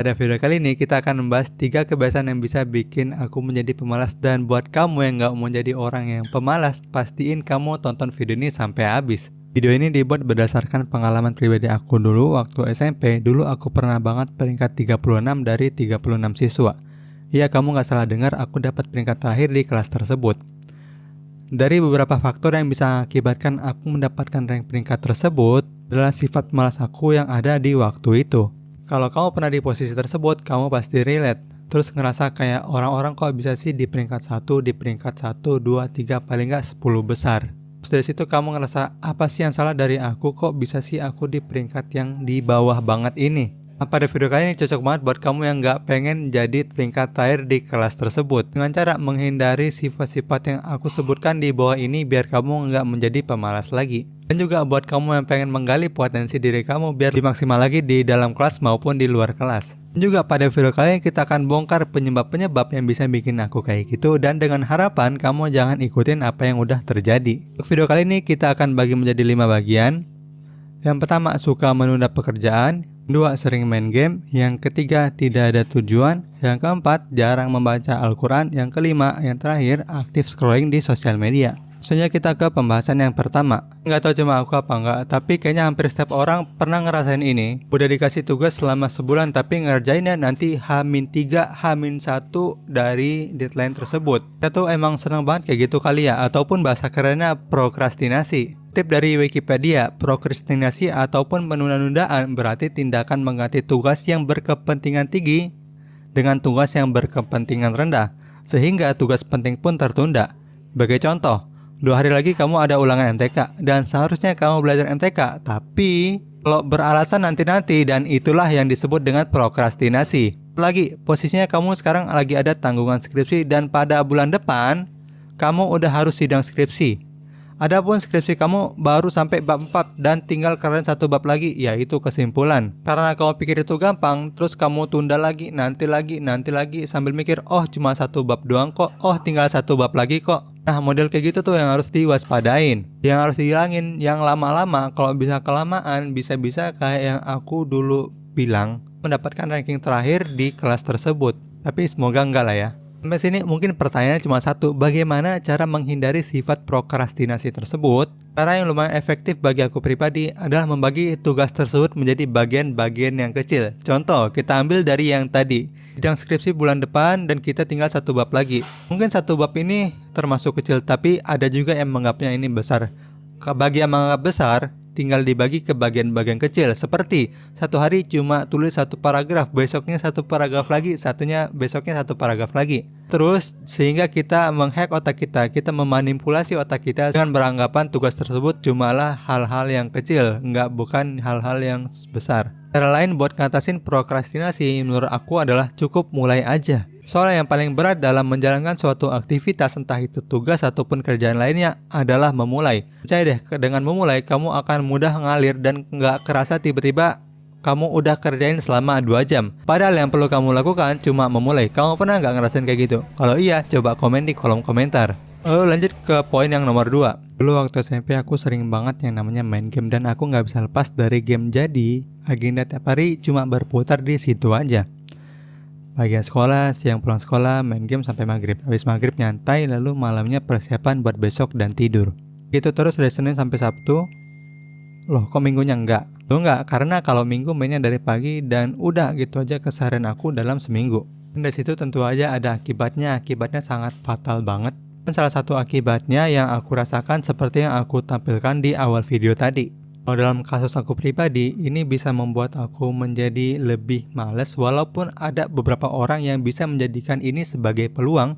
Pada video kali ini kita akan membahas 3 kebiasaan yang bisa bikin aku menjadi pemalas. Dan buat kamu yang gak mau jadi orang yang pemalas, pastiin kamu tonton video ini sampai habis. Video ini dibuat berdasarkan pengalaman pribadi aku dulu waktu SMP. Dulu aku pernah banget peringkat 36 dari 36 siswa. Iya, kamu gak salah dengar, aku dapat peringkat terakhir di kelas tersebut. Dari beberapa faktor yang bisa akibatkan aku mendapatkan rank peringkat tersebut adalah sifat malas aku yang ada di waktu itu. Kalau kamu pernah di posisi tersebut, kamu pasti relate. Terus ngerasa kayak orang-orang kok bisa sih di peringkat 1, di peringkat 1, 2, 3, paling gak 10 besar. Terus dari situ kamu ngerasa, apa sih yang salah dari aku, kok bisa sih aku di peringkat yang di bawah banget ini. Pada video kali ini cocok banget buat kamu yang gak pengen jadi peringkat terakhir di kelas tersebut. Dengan cara menghindari sifat-sifat yang aku sebutkan di bawah ini biar kamu gak menjadi pemalas lagi. Dan juga buat kamu yang pengen menggali potensi diri kamu biar dimaksimal lagi di dalam kelas maupun di luar kelas. Dan juga pada video kali ini kita akan bongkar penyebab-penyebab yang bisa bikin aku kayak gitu. Dan dengan harapan kamu jangan ikutin apa yang udah terjadi. Untuk video kali ini kita akan bagi menjadi 5 bagian. Yang pertama, suka menunda pekerjaan. Kedua, sering main game. Yang ketiga, tidak ada tujuan. Yang keempat, jarang membaca Al-Quran. Yang kelima, yang terakhir, aktif scrolling di sosial media. Selanjutnya kita ke pembahasan yang pertama. Nggak tahu cuma aku apa enggak, tapi kayaknya hampir setiap orang pernah ngerasain ini. Udah dikasih tugas selama sebulan tapi ngerjainnya nanti H-3, H-1 dari deadline tersebut. Kita tuh emang seneng banget kayak gitu kali ya, ataupun bahasa kerennya prokrastinasi. Tip dari Wikipedia, prokrastinasi ataupun penunda-nundaan berarti tindakan mengganti tugas yang berkepentingan tinggi dengan tugas yang berkepentingan rendah, sehingga tugas penting pun tertunda. Sebagai contoh, 2 hari lagi kamu ada ulangan MTK dan seharusnya kamu belajar MTK, tapi kalau beralasan nanti-nanti, dan itulah yang disebut dengan prokrastinasi. Lagi, posisinya kamu sekarang lagi ada tanggungan skripsi dan pada bulan depan kamu udah harus sidang skripsi. Adapun skripsi kamu baru sampai bab 4 dan tinggal keren 1 bab lagi, yaitu kesimpulan. Karena kamu pikir itu gampang, terus kamu tunda lagi, nanti lagi sambil mikir, oh cuma 1 bab doang kok, oh tinggal 1 bab lagi kok. Nah, model kayak gitu tuh yang harus diwaspadain, yang harus dihilangin, yang lama-lama kalau bisa kelamaan bisa-bisa kayak yang aku dulu bilang mendapatkan ranking terakhir di kelas tersebut. Tapi semoga enggak lah ya. Sampai sini mungkin pertanyaannya cuma satu, bagaimana cara menghindari sifat prokrastinasi tersebut? Cara yang lumayan efektif bagi aku pribadi adalah membagi tugas tersebut menjadi bagian-bagian yang kecil. Contoh, kita ambil dari yang tadi, sidang skripsi bulan depan dan kita tinggal 1 bab lagi. Mungkin 1 bab ini termasuk kecil, tapi ada juga yang menganggapnya ini besar. Bagi yang menganggap besar, tinggal dibagi ke bagian-bagian kecil, seperti 1 hari cuma tulis 1 paragraf, besoknya 1 paragraf lagi, besoknya 1 paragraf lagi. Terus sehingga kita menghack otak kita memanipulasi otak kita dengan beranggapan tugas tersebut cumalah hal-hal yang kecil, bukan hal-hal yang besar. Cara lain buat ngatasin prokrastinasi menurut aku adalah cukup mulai aja. Soalnya yang paling berat dalam menjalankan suatu aktivitas, entah itu tugas ataupun kerjaan lainnya, adalah memulai. Percaya deh, dengan memulai kamu akan mudah ngalir dan nggak kerasa tiba-tiba kamu udah kerjain selama 2 jam. Padahal yang perlu kamu lakukan cuma memulai. Kamu pernah nggak ngerasain kayak gitu? Kalau iya, coba komen di kolom komentar. Lanjut ke poin yang nomor 2. Dulu waktu SMP aku sering banget yang namanya main game dan aku nggak bisa lepas dari game. Jadi agenda tiap hari cuma berputar di situ aja. Bagian sekolah, siang pulang sekolah, main game sampai maghrib. Habis maghrib nyantai, lalu malamnya persiapan buat besok dan tidur. Gitu terus dari Senin sampai Sabtu. Loh, kok minggunya enggak? Loh enggak, karena kalau minggu mainnya dari pagi dan udah gitu aja keseharian aku dalam seminggu. Dan dari situ tentu aja ada akibatnya sangat fatal banget. Dan salah satu akibatnya yang aku rasakan seperti yang aku tampilkan di awal video tadi. Kalau dalam kasus aku pribadi, ini bisa membuat aku menjadi lebih malas, walaupun ada beberapa orang yang bisa menjadikan ini sebagai peluang,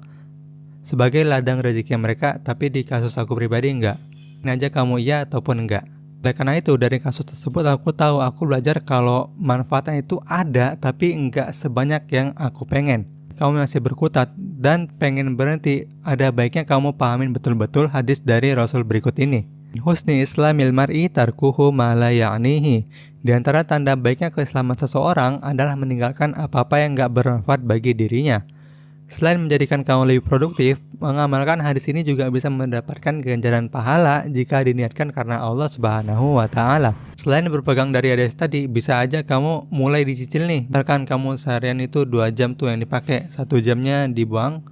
sebagai ladang rezeki mereka, tapi di kasus aku pribadi enggak. Ini aja kamu iya ataupun enggak. Oleh karena itu, dari kasus tersebut aku belajar kalau manfaatnya itu ada, tapi enggak sebanyak yang aku pengen. Kamu masih berkutat dan pengen berhenti, ada baiknya kamu pahamin betul-betul hadis dari Rasul berikut ini. Husni islamil mar'i tarkuhu ma la ya'nihi. Di antara tanda baiknya keislaman seseorang adalah meninggalkan apa-apa yang gak bermanfaat bagi dirinya. Selain menjadikan kamu lebih produktif, mengamalkan hadis ini juga bisa mendapatkan ganjaran pahala jika diniatkan karena Allah Subhanahu wa Ta'ala. Selain berpegang dari ADHD tadi, bisa aja kamu mulai dicicil nih. Misalkan kamu seharian itu 2 jam tuh yang dipakai, 1 jamnya dibuang,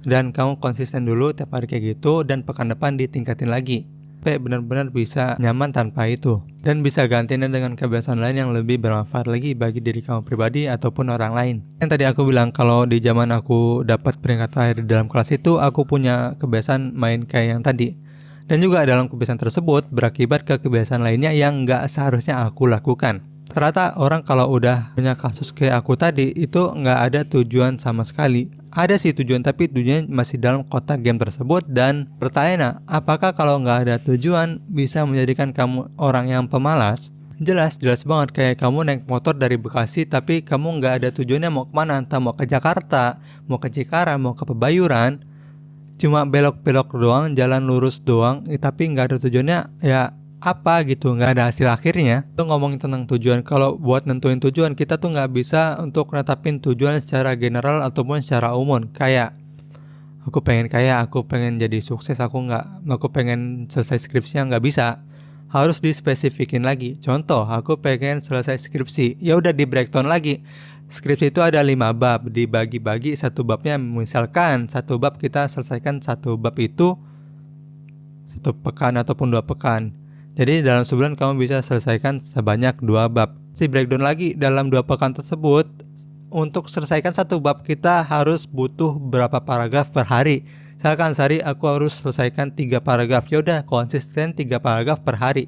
dan kamu konsisten dulu tiap hari kayak gitu, dan pekan depan ditingkatin lagi sampai benar-benar bisa nyaman tanpa itu, dan bisa gantinya dengan kebiasaan lain yang lebih bermanfaat lagi bagi diri kamu pribadi ataupun orang lain. Yang tadi aku bilang kalau di zaman aku dapat peringkat terakhir di dalam kelas itu, aku punya kebiasaan main kayak yang tadi, dan juga dalam kebiasaan tersebut berakibat ke kebiasaan lainnya yang nggak seharusnya aku lakukan. Ternyata orang kalau udah punya kasus kayak aku tadi itu nggak ada tujuan sama sekali. Ada sih tujuan, tapi tujuannya masih dalam kotak game tersebut. Dan pertanyaannya, apakah kalau nggak ada tujuan bisa menjadikan kamu orang yang pemalas? Jelas banget, kayak kamu naik motor dari Bekasi tapi kamu nggak ada tujuannya mau kemana, entah mau ke Jakarta, mau ke Cikarang, mau ke Pebayuran, cuma belok-belok doang, jalan lurus doang, tapi nggak ada tujuannya, ya apa gitu, nggak ada hasil akhirnya. Itu ngomongin tentang tujuan, kalau buat nentuin tujuan kita tuh nggak bisa untuk netapin tujuan secara general ataupun secara umum. Kayak aku pengen kaya, aku pengen jadi sukses, aku pengen selesai skripsinya, nggak bisa. Harus dispesifikin lagi. Contoh, aku pengen selesai skripsi, ya udah di breakdown lagi. Skripsi itu ada 5 bab, dibagi-bagi satu babnya, misalkan satu bab kita selesaikan satu bab itu 1 pekan ataupun 2 pekan. Jadi dalam sebulan kamu bisa selesaikan sebanyak 2 bab. Si breakdown lagi dalam 2 pekan tersebut, untuk selesaikan satu bab kita harus butuh berapa paragraf per hari. Misalkan sehari aku harus selesaikan 3 paragraf. Ya udah konsisten 3 paragraf per hari.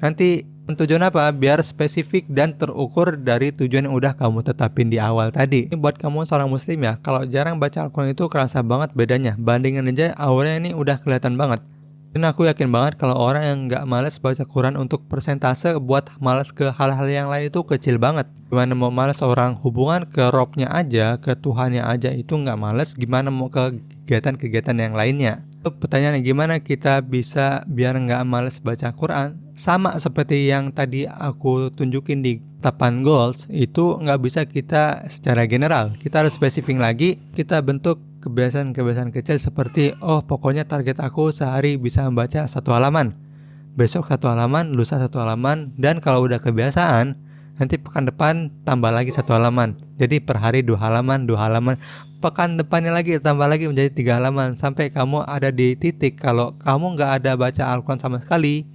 Nanti tujuan apa? Biar spesifik dan terukur dari tujuan yang udah kamu tetapin di awal tadi. Ini buat kamu seorang muslim ya, kalau jarang baca Al-Quran itu kerasa banget bedanya. Bandingin aja awalnya ini udah kelihatan banget. Dan aku yakin banget kalau orang yang gak males baca Quran untuk persentase buat males ke hal-hal yang lain itu kecil banget. Gimana mau males orang hubungan ke Robnya aja, ke Tuhannya aja itu gak males, gimana mau ke kegiatan-kegiatan yang lainnya. Pertanyaannya, gimana kita bisa biar gak males baca Quran? Sama seperti yang tadi aku tunjukin di tapan goals, itu gak bisa kita secara general. Kita harus spesifik lagi, kita bentuk kebiasaan-kebiasaan kecil seperti, oh pokoknya target aku sehari bisa membaca 1 halaman, besok 1 halaman, lusa 1 halaman, dan kalau udah kebiasaan nanti pekan depan tambah lagi 1 halaman, jadi per hari 2 halaman, pekan depannya lagi tambah lagi menjadi 3 halaman, sampai kamu ada di titik kalau kamu gak ada baca Al-Quran sama sekali,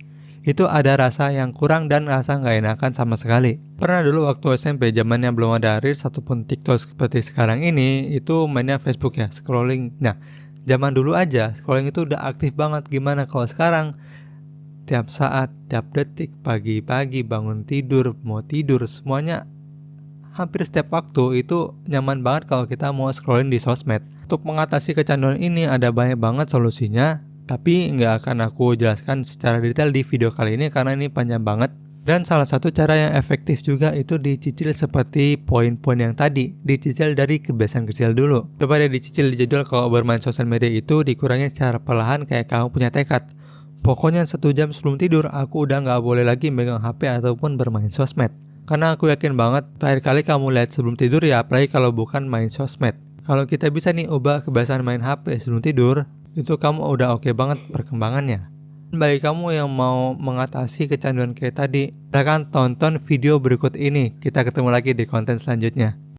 itu ada rasa yang kurang dan rasa gak enakan sama sekali. Pernah dulu waktu SMP, zamannya belum ada Reels ataupun TikTok seperti sekarang ini, itu mainnya Facebook ya, scrolling. Nah, zaman dulu aja scrolling itu udah aktif banget. Gimana kalau sekarang tiap saat, tiap detik, pagi-pagi bangun tidur, mau tidur, semuanya hampir setiap waktu itu nyaman banget kalau kita mau scrolling di sosmed. Untuk mengatasi kecanduan ini ada banyak banget solusinya, tapi nggak akan aku jelaskan secara detail di video kali ini karena ini panjang banget. Dan salah satu cara yang efektif juga itu dicicil seperti poin-poin yang tadi. Dicicil dari kebiasaan kecil dulu. Coba deh dicicil di jadwal kalau bermain sosial media itu dikurangi secara perlahan, kayak kamu punya tekad. Pokoknya 1 jam sebelum tidur aku udah nggak boleh lagi megang HP ataupun bermain sosmed. Karena aku yakin banget terakhir kali kamu lihat sebelum tidur ya, apalagi kalau bukan main sosmed. Kalau kita bisa nih ubah kebiasaan main HP sebelum tidur, itu kamu udah oke banget perkembangannya. Bagi kamu yang mau mengatasi kecanduan kayak tadi, silahkan tonton video berikut ini. Kita ketemu lagi di konten selanjutnya.